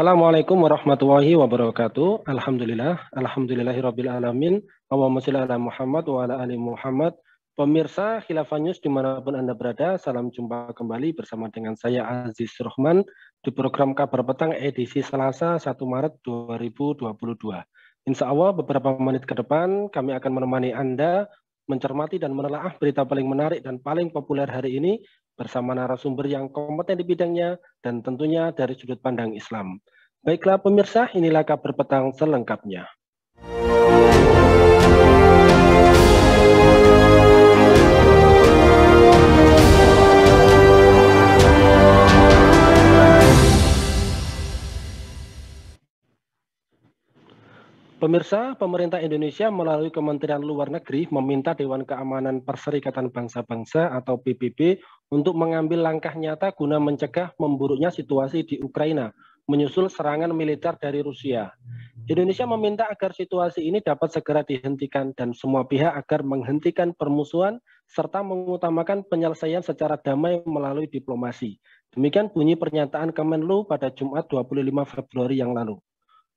Assalamualaikum warahmatullahi wabarakatuh. Alhamdulillahirabbil alamin. Allahumma shalli ala Muhammad wa ala ali Muhammad. Pemirsa Khilafah News dimanapun Anda berada, salam jumpa kembali bersama dengan saya Aziz Rohman di program Kabar Petang edisi Selasa 1 Maret 2022. Insya Allah beberapa menit ke depan kami akan menemani Anda mencermati dan menelaah berita paling menarik dan paling populer hari ini bersama narasumber yang kompeten di bidangnya dan tentunya dari sudut pandang Islam. Baiklah pemirsa, inilah Kabar Petang selengkapnya. Pemirsa, pemerintah Indonesia melalui Kementerian Luar Negeri meminta Dewan Keamanan Perserikatan Bangsa-Bangsa atau PBB untuk mengambil langkah nyata guna mencegah memburuknya situasi di Ukraina, menyusul serangan militer dari Rusia. Indonesia meminta agar situasi ini dapat segera dihentikan dan semua pihak agar menghentikan permusuhan serta mengutamakan penyelesaian secara damai melalui diplomasi. Demikian bunyi pernyataan Kemenlu pada Jumat 25 Februari yang lalu.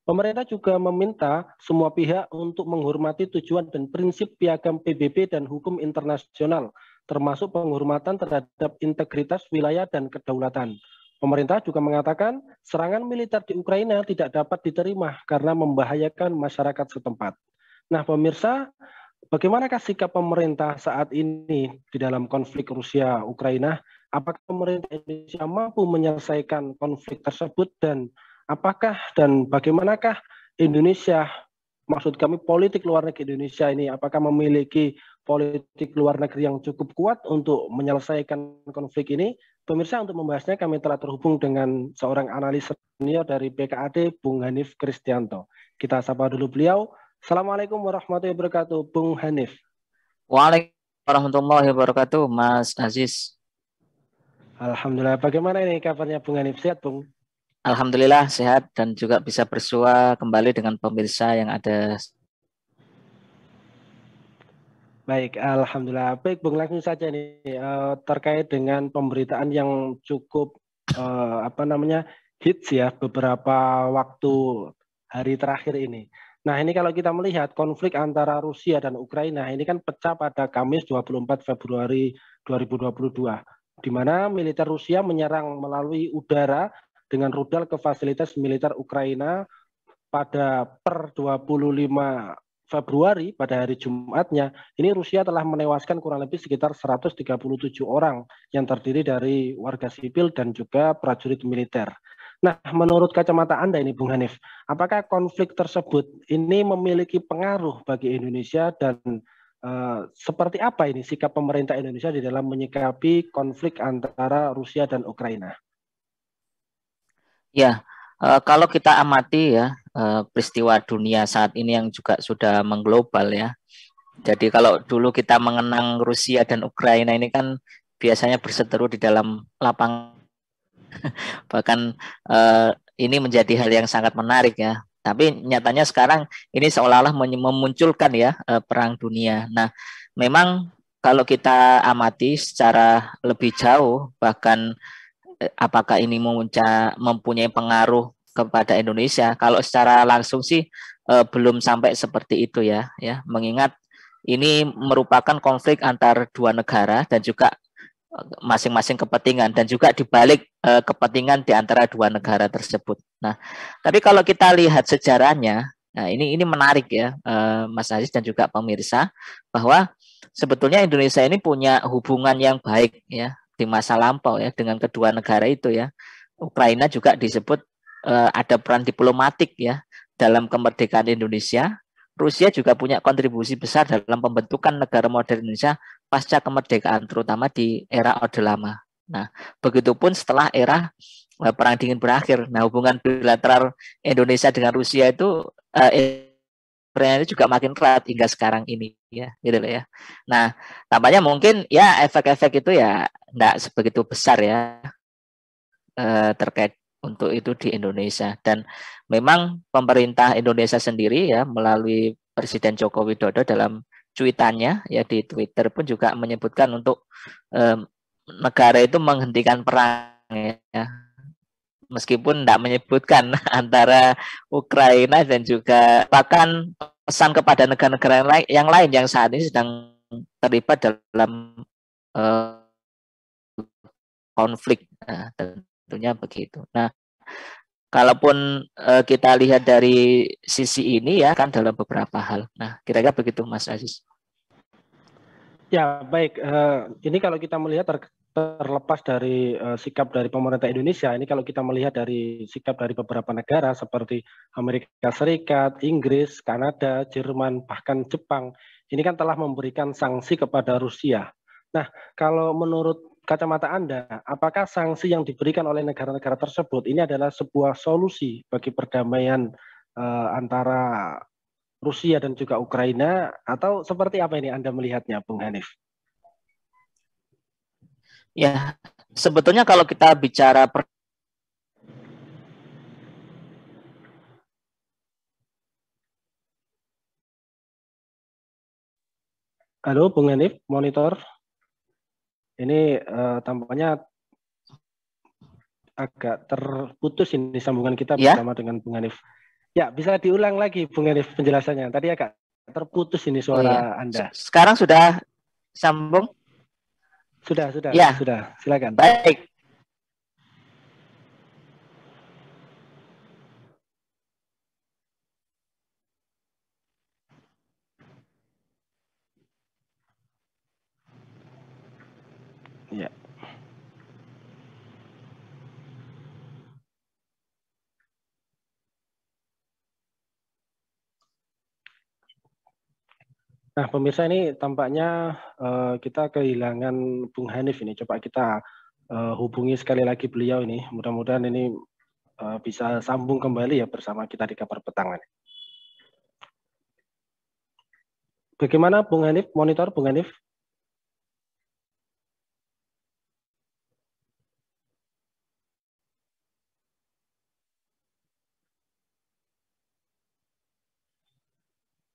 Pemerintah juga meminta semua pihak untuk menghormati tujuan dan prinsip piagam PBB dan hukum internasional, termasuk penghormatan terhadap integritas wilayah dan kedaulatan. Pemerintah juga mengatakan serangan militer di Ukraina tidak dapat diterima karena membahayakan masyarakat setempat. Nah, pemirsa, bagaimanakah sikap pemerintah saat ini di dalam konflik Rusia-Ukraina? Apakah pemerintah Indonesia mampu menyelesaikan konflik tersebut dan apakah dan bagaimanakah Indonesia, maksud kami politik luar negeri Indonesia ini, apakah memiliki politik luar negeri yang cukup kuat untuk menyelesaikan konflik ini? Pemirsa, untuk membahasnya kami telah terhubung dengan seorang analis senior dari BKAD, Bung Hanif Kristianto. Kita sapa dulu beliau. Assalamualaikum warahmatullahi wabarakatuh, Bung Hanif. Waalaikumsalam warahmatullahi wabarakatuh, Mas Aziz. Alhamdulillah, bagaimana ini kabarnya Bung Hanif? Sehat, Bung? Alhamdulillah sehat dan juga bisa bersua kembali dengan pemirsa yang ada. Baik, alhamdulillah. Baik, Bung, langsung saja nih terkait dengan pemberitaan yang cukup hits ya beberapa waktu hari terakhir ini. Nah, ini kalau kita melihat konflik antara Rusia dan Ukraina ini kan pecah pada Kamis 24 Februari 2022, di mana militer Rusia menyerang melalui udara dengan rudal ke fasilitas militer Ukraina pada per 25 Februari pada hari Jumatnya. Ini Rusia telah menewaskan kurang lebih sekitar 137 orang yang terdiri dari warga sipil dan juga prajurit militer. Nah, menurut kacamata Anda ini, Bung Hanif, apakah konflik tersebut ini memiliki pengaruh bagi Indonesia dan seperti apa ini sikap pemerintah Indonesia di dalam menyikapi konflik antara Rusia dan Ukraina? Ya, kalau kita amati ya peristiwa dunia saat ini yang juga sudah mengglobal ya. Jadi kalau dulu kita mengenang Rusia dan Ukraina ini kan biasanya berseteru di dalam lapangan. Bahkan ini menjadi hal yang sangat menarik ya. Tapi nyatanya sekarang ini seolah-olah memunculkan ya perang dunia. Nah, memang kalau kita amati secara lebih jauh, bahkan apakah ini mempunyai pengaruh kepada Indonesia? Kalau secara langsung sih belum sampai seperti itu ya. Mengingat ini merupakan konflik antar dua negara dan juga masing-masing kepentingan dan juga dibalik kepentingan di antara dua negara tersebut. Nah, tapi kalau kita lihat sejarahnya, nah ini menarik ya, Mas Aziz dan juga pemirsa, bahwa sebetulnya Indonesia ini punya hubungan yang baik ya di masa lampau ya dengan kedua negara itu ya. Ukraina juga disebut ada peran diplomatik ya dalam kemerdekaan Indonesia. Rusia juga punya kontribusi besar dalam pembentukan negara modern Indonesia pasca kemerdekaan, terutama di era Orde Lama. Nah, begitupun setelah era Perang Dingin berakhir. Nah, hubungan bilateral Indonesia dengan Rusia itu itu juga makin erat hingga sekarang ini ya, gitu loh ya. Nah, tampaknya mungkin ya efek-efek itu ya enggak sebegitu besar ya terkait untuk itu di Indonesia. Dan memang pemerintah Indonesia sendiri ya melalui Presiden Joko Widodo dalam cuitannya ya di Twitter pun juga menyebutkan untuk negara itu menghentikan perang ya, meskipun tidak menyebutkan antara Ukraina dan juga bahkan pesan kepada negara-negara yang lain yang saat ini sedang terlibat dalam konflik. Nah, tentunya begitu. Nah, kalaupun kita lihat dari sisi ini ya kan dalam beberapa hal. Nah, kira-kira begitu Mas Aziz. Ya, baik. Ini kalau kita melihat terlepas dari sikap dari pemerintah Indonesia, ini kalau kita melihat dari sikap dari beberapa negara seperti Amerika Serikat, Inggris, Kanada, Jerman, bahkan Jepang, ini kan telah memberikan sanksi kepada Rusia. Nah, kalau menurut kacamata Anda, apakah sanksi yang diberikan oleh negara-negara tersebut ini adalah sebuah solusi bagi perdamaian antara Rusia dan juga Ukraina, atau seperti apa ini Anda melihatnya, Bung Hanif? Ya, sebetulnya kalau kita bicara Halo, Bung Hanif, monitor. Ini tampaknya agak terputus ini sambungan kita ya? bersama dengan Bung Hanif. Ya, bisa diulang lagi Bung Hanif penjelasannya. Tadi agak terputus ini suara Anda. Sekarang sudah sambung? Sudah, Ya. Silakan. Baik. Ya. Nah, pemirsa, ini tampaknya kita kehilangan Bung Hanif ini. Coba kita hubungi sekali lagi beliau ini. Mudah-mudahan ini bisa sambung kembali ya bersama kita di Kabar Petang. Bagaimana Bung Hanif? Monitor Bung Hanif?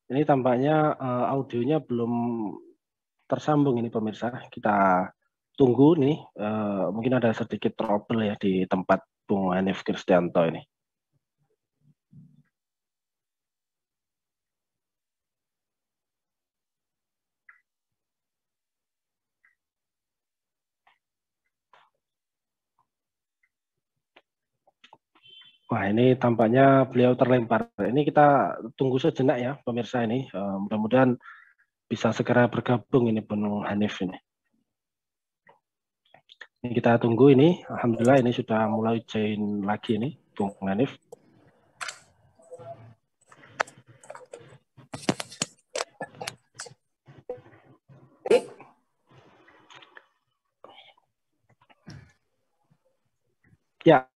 Ini tampaknya audionya belum tersambung ini pemirsa. Kita tunggu nih, mungkin ada sedikit trouble ya di tempat Bung Hanif Kristianto ini. Wah, ini tampaknya beliau terlempar. Ini kita tunggu sejenak ya pemirsa ini. Mudah-mudahan bisa segera bergabung ini Bung Hanif ini. Ini kita tunggu ini. Alhamdulillah ini sudah mulai join lagi ini Bung Hanif. Ya,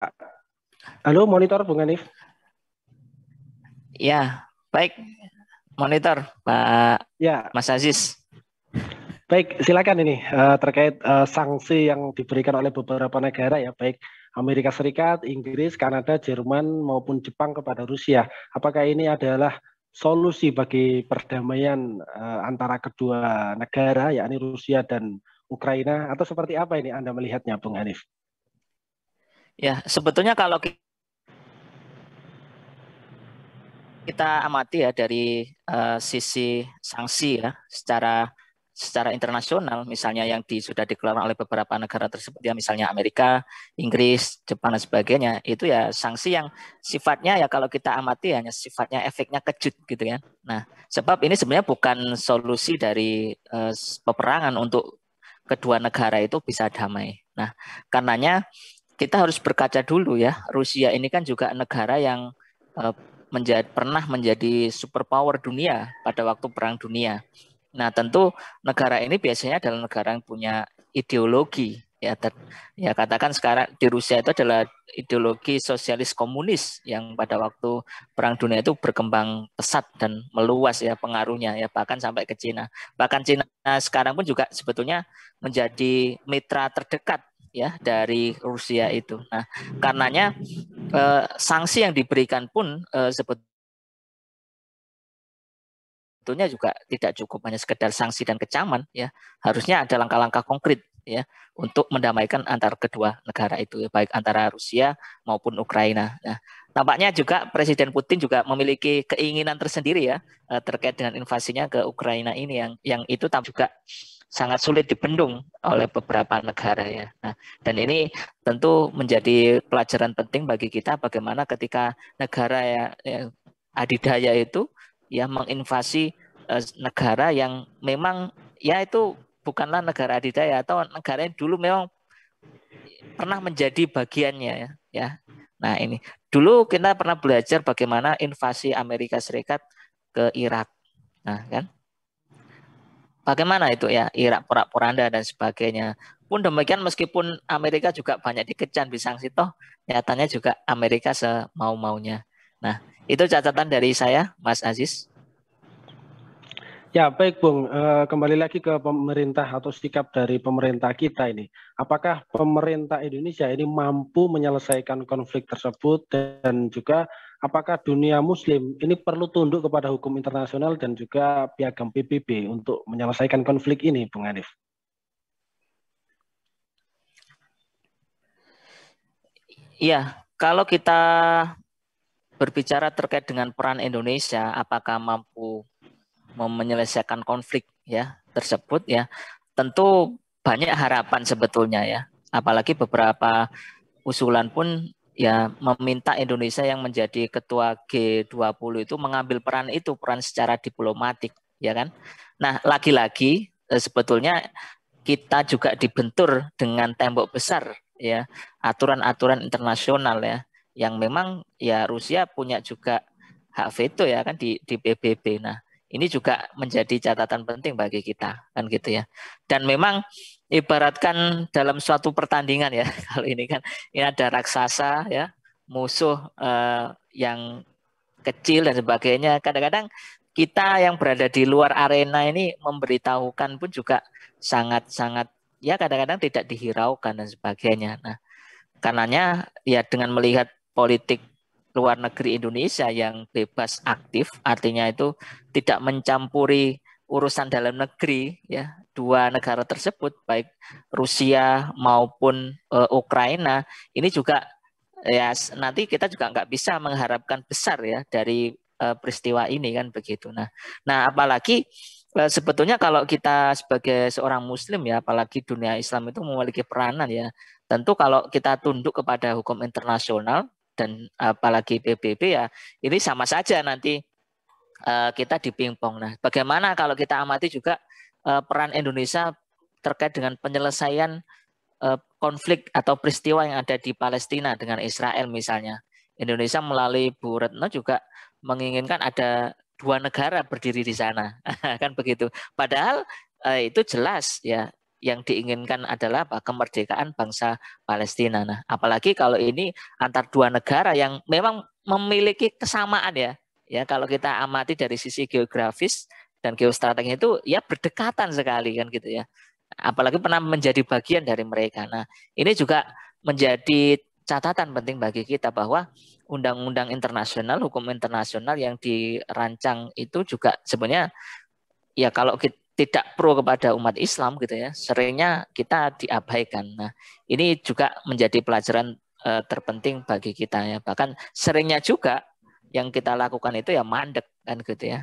halo monitor Bung Hanif. Ya, baik. Monitor Pak Ya, Mas Aziz. Baik, silakan ini terkait sanksi yang diberikan oleh beberapa negara ya, baik Amerika Serikat, Inggris, Kanada, Jerman maupun Jepang kepada Rusia. Apakah ini adalah solusi bagi perdamaian antara kedua negara, yakni Rusia dan Ukraina, atau seperti apa ini Anda melihatnya, Bung Hanif? Ya, sebetulnya kalau kita amati ya dari sisi sanksi ya secara internasional, misalnya yang sudah dikeluarkan oleh beberapa negara tersebut ya, misalnya Amerika, Inggris, Jepang dan sebagainya, itu ya sanksi yang sifatnya ya kalau kita amati hanya sifatnya efeknya kejut gitu ya. Nah, sebab ini sebenarnya bukan solusi dari peperangan untuk kedua negara itu bisa damai. Nah, karenanya kita harus berkaca dulu ya, Rusia ini kan juga negara yang pernah menjadi superpower dunia pada waktu Perang Dunia. Nah, tentu negara ini biasanya adalah negara yang punya ideologi ya, ya katakan sekarang di Rusia itu adalah ideologi sosialis komunis yang pada waktu Perang Dunia itu berkembang pesat dan meluas ya pengaruhnya ya, bahkan sampai ke Cina. Bahkan Cina sekarang pun juga sebetulnya menjadi mitra terdekat ya dari Rusia itu. Nah, karenanya sanksi yang diberikan pun sebetulnya sebetulnya juga tidak cukup hanya sekedar sanksi dan kecaman ya. Harusnya ada langkah-langkah konkret ya untuk mendamaikan antar kedua negara itu ya, baik antara Rusia maupun Ukraina. Nah, tampaknya juga Presiden Putin juga memiliki keinginan tersendiri ya terkait dengan invasinya ke Ukraina ini yang itu juga sangat sulit dibendung oleh beberapa negara ya. Nah, dan ini tentu menjadi pelajaran penting bagi kita bagaimana ketika negara ya adidaya itu ya menginvasi negara yang memang ya itu bukanlah negara adidaya atau negara yang dulu memang pernah menjadi bagiannya ya. Nah, ini dulu kita pernah belajar bagaimana invasi Amerika Serikat ke Irak. Nah, kan? Bagaimana itu ya, Irak porak-poranda dan sebagainya. Pun demikian meskipun Amerika juga banyak dikecan sanksi toh, nyatanya juga Amerika semau-maunya. Nah, itu catatan dari saya, Mas Aziz. Ya, baik Bung. Kembali lagi ke pemerintah atau sikap dari pemerintah kita ini. Apakah pemerintah Indonesia ini mampu menyelesaikan konflik tersebut dan juga apakah dunia Muslim ini perlu tunduk kepada hukum internasional dan juga piagam PBB untuk menyelesaikan konflik ini, Bung Hanif? Iya, kalau kita berbicara terkait dengan peran Indonesia, apakah mampu menyelesaikan konflik ya tersebut ya, tentu banyak harapan sebetulnya ya. Apalagi beberapa usulan pun ya meminta Indonesia yang menjadi ketua G20 itu mengambil peran secara diplomatik ya kan. Nah, lagi-lagi sebetulnya kita juga dibentur dengan tembok besar ya, aturan-aturan internasional ya, yang memang ya Rusia punya juga hak veto ya kan di PBB. Nah, ini juga menjadi catatan penting bagi kita kan gitu ya. Dan memang ibaratkan dalam suatu pertandingan ya, kalau ini kan ini ada raksasa ya, musuh yang kecil dan sebagainya. Kadang-kadang kita yang berada di luar arena ini memberitahukan pun juga sangat-sangat ya kadang-kadang tidak dihiraukan dan sebagainya. Nah, karenanya ya dengan melihat politik luar negeri Indonesia yang bebas aktif, artinya itu tidak mencampuri urusan dalam negeri ya dua negara tersebut baik Rusia maupun Ukraina, ini juga ya nanti kita juga nggak bisa mengharapkan besar ya dari peristiwa ini kan begitu. Nah apalagi sebetulnya kalau kita sebagai seorang Muslim ya, apalagi dunia Islam itu memiliki peranan ya. Tentu kalau kita tunduk kepada hukum internasional dan apalagi PBB ya, ini sama saja nanti kita dipingpong. Nah, bagaimana kalau kita amati juga peran Indonesia terkait dengan penyelesaian konflik atau peristiwa yang ada di Palestina dengan Israel misalnya. Indonesia melalui Bu Retno juga menginginkan ada dua negara berdiri di sana, kan begitu. Padahal itu jelas ya yang diinginkan adalah kemerdekaan bangsa Palestina. Nah, apalagi kalau ini antar dua negara yang memang memiliki kesamaan ya. Ya, kalau kita amati dari sisi geografis dan geostrategis itu ya berdekatan sekali kan gitu ya. Apalagi pernah menjadi bagian dari mereka. Nah, ini juga menjadi catatan penting bagi kita bahwa undang-undang internasional, hukum internasional yang dirancang itu juga sebenarnya ya kalau kita tidak pro kepada umat Islam gitu ya, seringnya kita diabaikan. Nah, ini juga menjadi pelajaran terpenting bagi kita ya. Bahkan seringnya juga yang kita lakukan itu ya mandek kan gitu ya.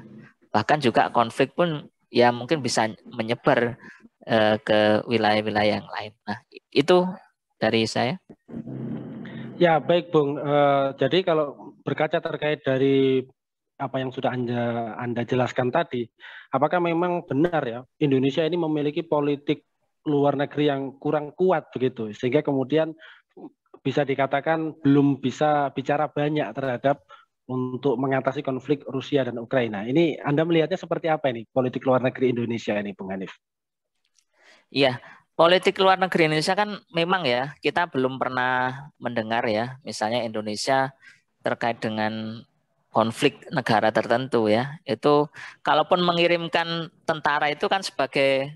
Bahkan juga konflik pun ya mungkin bisa menyebar ke wilayah-wilayah yang lain. Nah, itu dari saya. Ya, baik Bung. Jadi kalau berkaca terkait dari apa yang sudah Anda jelaskan tadi, apakah memang benar ya Indonesia ini memiliki politik luar negeri yang kurang kuat begitu, sehingga kemudian bisa dikatakan belum bisa bicara banyak terhadap untuk mengatasi konflik Rusia dan Ukraina. Ini Anda melihatnya seperti apa ini politik luar negeri Indonesia ini, Bung Hanif? Iya, politik luar negeri Indonesia kan memang ya kita belum pernah mendengar ya, misalnya Indonesia terkait dengan konflik negara tertentu ya. Itu kalaupun mengirimkan tentara itu kan sebagai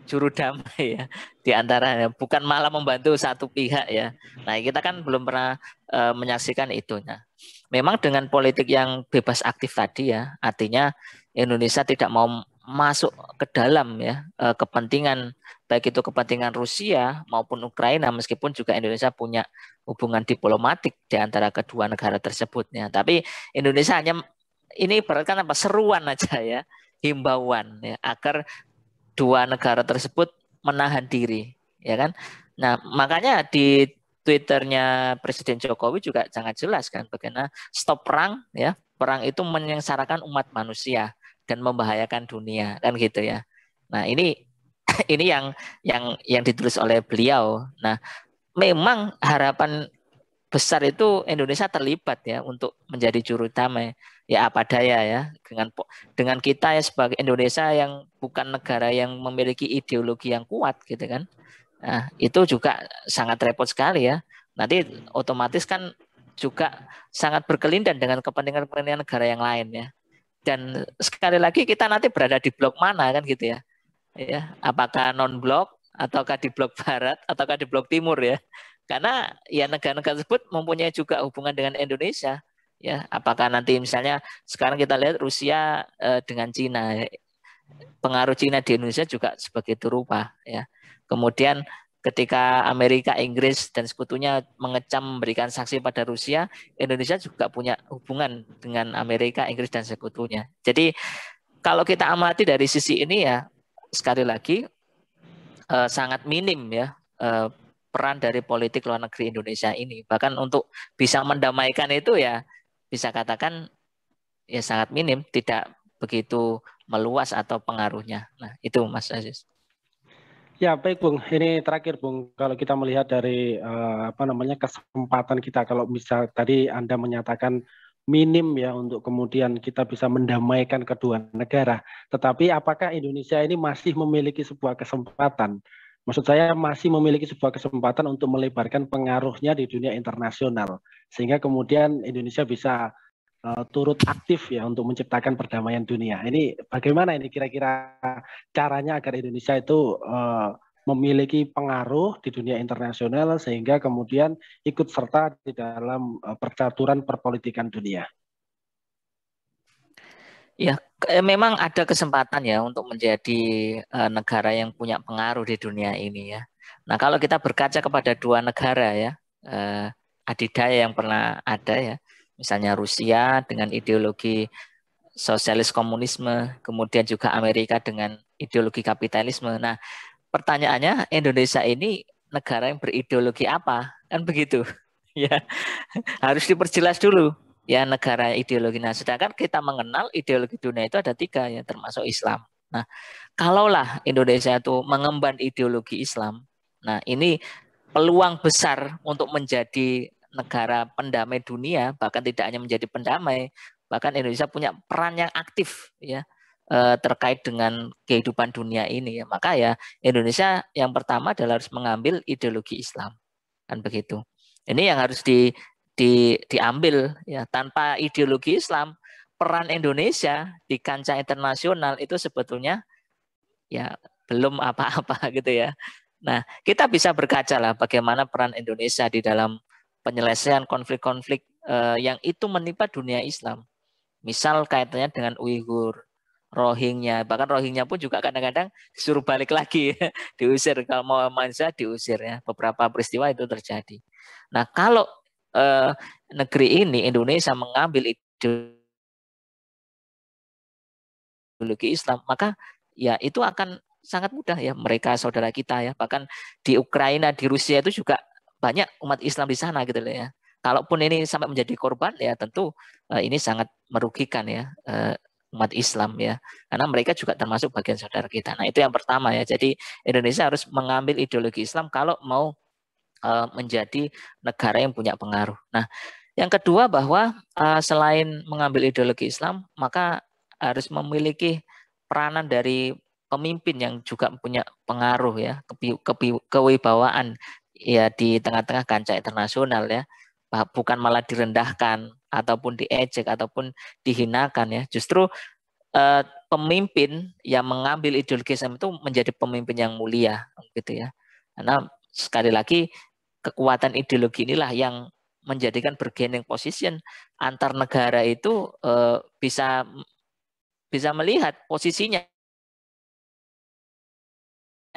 juru damai ya di antaranya, bukan malah membantu satu pihak ya. Nah, kita kan belum pernah menyaksikan itu. Nah, memang dengan politik yang bebas aktif tadi ya, artinya Indonesia tidak mau masuk ke dalam ya kepentingan, baik itu kepentingan Rusia maupun Ukraina, meskipun juga Indonesia punya hubungan diplomatik di antara kedua negara tersebut ya. Tapi Indonesia hanya ini ibaratkan apa, seruan aja ya, himbauan ya, agar dua negara tersebut menahan diri ya kan. Nah, makanya di Twitternya Presiden Jokowi juga sangat jelas kan, bagaimana stop perang ya, perang itu menyengsarakan umat manusia dan membahayakan dunia kan gitu ya. Nah, ini ini yang ditulis oleh beliau. Nah, memang harapan besar itu Indonesia terlibat ya untuk menjadi juru damai. Ya apa daya ya, dengan kita ya sebagai Indonesia yang bukan negara yang memiliki ideologi yang kuat gitu kan. Nah, itu juga sangat repot sekali ya. Nanti otomatis kan juga sangat berkelindan dengan kepentingan-kepentingan negara yang lain ya. Dan sekali lagi kita nanti berada di blok mana kan gitu ya. Ya, apakah non blok ataukah di blok barat ataukah di blok timur ya. Karena ya negara-negara tersebut mempunyai juga hubungan dengan Indonesia. Ya, apakah nanti misalnya sekarang kita lihat Rusia dengan Cina, pengaruh Cina di Indonesia juga sebegitu rupa ya. Kemudian ketika Amerika, Inggris dan sekutunya mengecam memberikan sanksi pada Rusia, Indonesia juga punya hubungan dengan Amerika, Inggris dan sekutunya. Jadi kalau kita amati dari sisi ini ya, sekali lagi sangat minim ya peran dari politik luar negeri Indonesia ini. Bahkan untuk bisa mendamaikan itu ya bisa katakan ya sangat minim, tidak begitu meluas atau pengaruhnya. Nah, itu Mas Aziz. Ya, baik Bung. Ini terakhir Bung, kalau kita melihat dari kesempatan kita, kalau misal tadi Anda menyatakan minim ya untuk kemudian kita bisa mendamaikan kedua negara. Tetapi apakah Indonesia ini masih memiliki sebuah kesempatan? Maksud saya masih memiliki sebuah kesempatan untuk melebarkan pengaruhnya di dunia internasional. Sehingga kemudian Indonesia bisa turut aktif ya untuk menciptakan perdamaian dunia. Ini bagaimana ini kira-kira caranya agar Indonesia itu memiliki pengaruh di dunia internasional sehingga kemudian ikut serta di dalam percaturan perpolitikan dunia. Ya, memang ada kesempatan ya untuk menjadi negara yang punya pengaruh di dunia ini ya. Nah, kalau kita berkaca kepada dua negara ya, adidaya yang pernah ada ya, misalnya Rusia dengan ideologi sosialis komunisme, kemudian juga Amerika dengan ideologi kapitalisme. Nah, pertanyaannya Indonesia ini negara yang berideologi apa? Kan begitu. Ya, harus diperjelas dulu ya negara ideologi. Nah, sedangkan kita mengenal ideologi dunia itu ada 3 ya, termasuk Islam. Nah, kalaulah Indonesia itu mengemban ideologi Islam, nah ini peluang besar untuk menjadi negara pendamai dunia, bahkan tidak hanya menjadi pendamai, bahkan Indonesia punya peran yang aktif ya terkait dengan kehidupan dunia ini ya. Maka ya Indonesia yang pertama adalah harus mengambil ideologi Islam, kan begitu. Ini yang harus diambil ya. Tanpa ideologi Islam, peran Indonesia di kancah internasional itu sebetulnya ya belum apa-apa gitu ya. Nah, kita bisa berkaca lah bagaimana peran Indonesia di dalam penyelesaian konflik-konflik yang itu menimpa dunia Islam. Misal kaitannya dengan Uighur, Rohingya, bahkan Rohingya pun juga kadang-kadang disuruh balik lagi, diusir, kalau mau mansa diusir ya. Beberapa peristiwa itu terjadi. Nah, kalau negeri ini Indonesia mengambil ideologi Islam, maka ya itu akan sangat mudah ya, mereka saudara kita ya, bahkan di Ukraina, di Rusia itu juga banyak umat Islam di sana gitu loh ya. Kalaupun ini sampai menjadi korban ya tentu ini sangat merugikan ya umat Islam ya, karena mereka juga termasuk bagian saudara kita. Nah, itu yang pertama ya. Jadi Indonesia harus mengambil ideologi Islam kalau mau menjadi negara yang punya pengaruh. Nah, yang kedua bahwa selain mengambil ideologi Islam, maka harus memiliki peranan dari pemimpin yang juga punya pengaruh ya, kewibawaan ya di tengah-tengah kancah internasional ya, bukan malah direndahkan ataupun diejek ataupun dihinakan ya. Justru pemimpin yang mengambil ideologi Islam itu menjadi pemimpin yang mulia gitu ya. Karena sekali lagi kekuatan ideologi inilah yang menjadikan bargaining position antar negara itu bisa melihat posisinya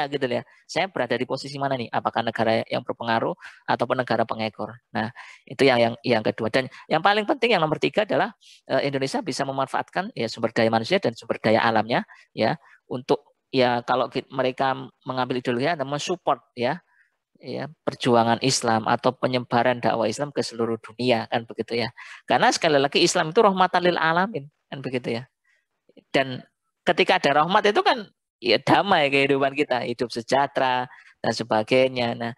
gitu ya. Saya berada di posisi mana nih? Apakah negara yang berpengaruh ataupun negara pengekor? Nah, itu yang kedua. Dan yang paling penting yang nomor 3 adalah Indonesia bisa memanfaatkan ya sumber daya manusia dan sumber daya alamnya ya untuk ya kalau mereka mengambil ideologi atau mensupport ya perjuangan Islam atau penyebaran dakwah Islam ke seluruh dunia kan begitu ya. Karena sekali lagi Islam itu rahmatan lil alamin kan begitu ya. Dan ketika ada rahmat itu kan ya damai kehidupan kita, hidup sejahtera dan sebagainya. Nah,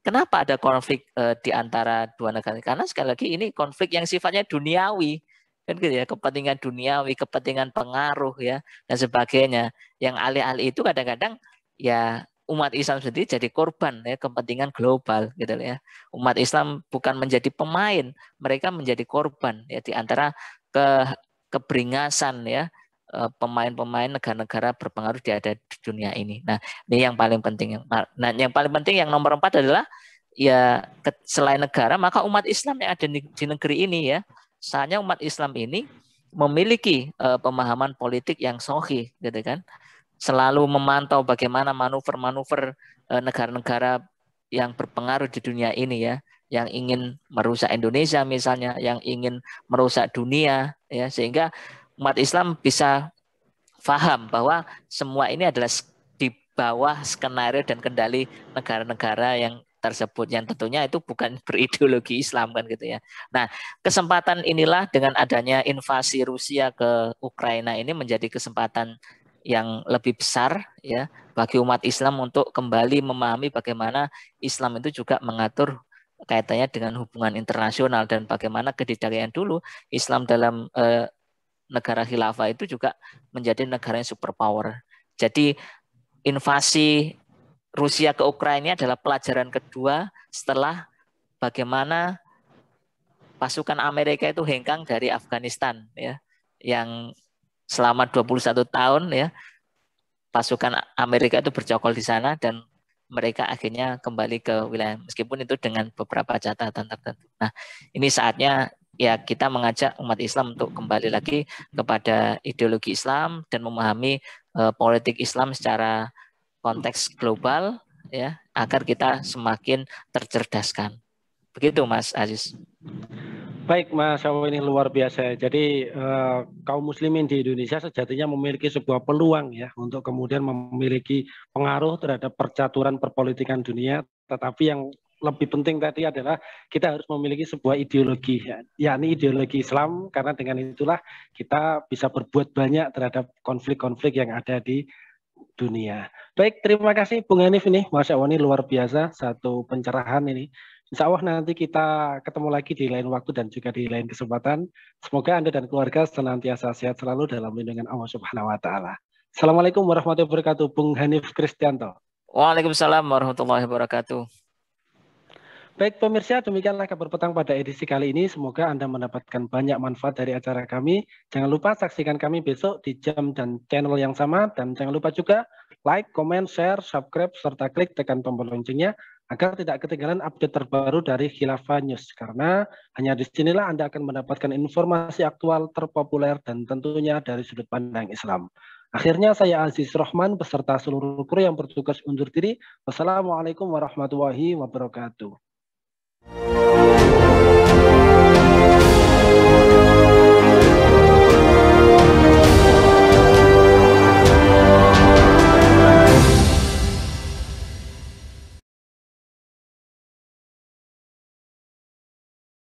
kenapa ada konflik di antara dua negara? Karena sekali lagi ini konflik yang sifatnya duniawi, kan gitu ya, kepentingan duniawi, kepentingan pengaruh ya dan sebagainya. Yang alih-alih itu kadang-kadang ya umat Islam sendiri jadi korban ya kepentingan global gitu ya. Umat Islam bukan menjadi pemain, mereka menjadi korban ya di antara keberingasan ya pemain-pemain negara-negara berpengaruh di dunia ini. Nah, ini yang paling penting. Nah, yang paling penting yang nomor 4 adalah ya selain negara, maka umat Islam yang ada di negeri ini ya, saatnya umat Islam ini memiliki pemahaman politik yang sahih, gitu kan? Selalu memantau bagaimana manuver-manuver negara-negara yang berpengaruh di dunia ini ya, yang ingin merusak Indonesia misalnya, yang ingin merusak dunia ya, sehingga umat Islam bisa paham bahwa semua ini adalah di bawah skenario dan kendali negara-negara yang tersebut, yang tentunya itu bukan berideologi Islam kan gitu ya. Nah, kesempatan inilah dengan adanya invasi Rusia ke Ukraina ini menjadi kesempatan yang lebih besar ya bagi umat Islam untuk kembali memahami bagaimana Islam itu juga mengatur kaitannya dengan hubungan internasional dan bagaimana kedidakayaan dulu Islam dalam negara khilafah itu juga menjadi negara yang superpower. Jadi invasi Rusia ke Ukraina adalah pelajaran kedua setelah bagaimana pasukan Amerika itu hengkang dari Afghanistan ya, yang selama 21 tahun ya pasukan Amerika itu bercokol di sana dan mereka akhirnya kembali ke wilayah meskipun itu dengan beberapa catatan tertentu. Nah, ini saatnya ya kita mengajak umat Islam untuk kembali lagi kepada ideologi Islam dan memahami politik Islam secara konteks global ya agar kita semakin tercerdaskan. Begitu Mas Aziz. Baik Mas Awo, ini luar biasa. Jadi kaum muslimin di Indonesia sejatinya memiliki sebuah peluang ya untuk kemudian memiliki pengaruh terhadap percaturan perpolitikan dunia, tetapi yang lebih penting tadi adalah kita harus memiliki sebuah ideologi, yakni ideologi Islam, karena dengan itulah kita bisa berbuat banyak terhadap konflik-konflik yang ada di dunia. Baik, terima kasih Bung Hanif ini, Masya Allah ini luar biasa, satu pencerahan ini. Insya Allah nanti kita ketemu lagi di lain waktu dan juga di lain kesempatan. Semoga Anda dan keluarga senantiasa sehat selalu dalam lindungan Allah Subhanahu wa Ta'ala. Assalamualaikum warahmatullahi wabarakatuh, Bung Hanif Kristianto. Waalaikumsalam warahmatullahi wabarakatuh. Baik pemirsa, demikianlah kabar petang pada edisi kali ini. Semoga Anda mendapatkan banyak manfaat dari acara kami. Jangan lupa saksikan kami besok di jam dan channel yang sama. Dan jangan lupa juga like, comment, share, subscribe, serta klik tekan tombol loncengnya agar tidak ketinggalan update terbaru dari Khilafah News. Karena hanya di sinilah Anda akan mendapatkan informasi aktual, terpopuler, dan tentunya dari sudut pandang Islam. Akhirnya saya Aziz Rahman beserta seluruh kru yang bertugas undur diri. Wassalamualaikum warahmatullahi wabarakatuh.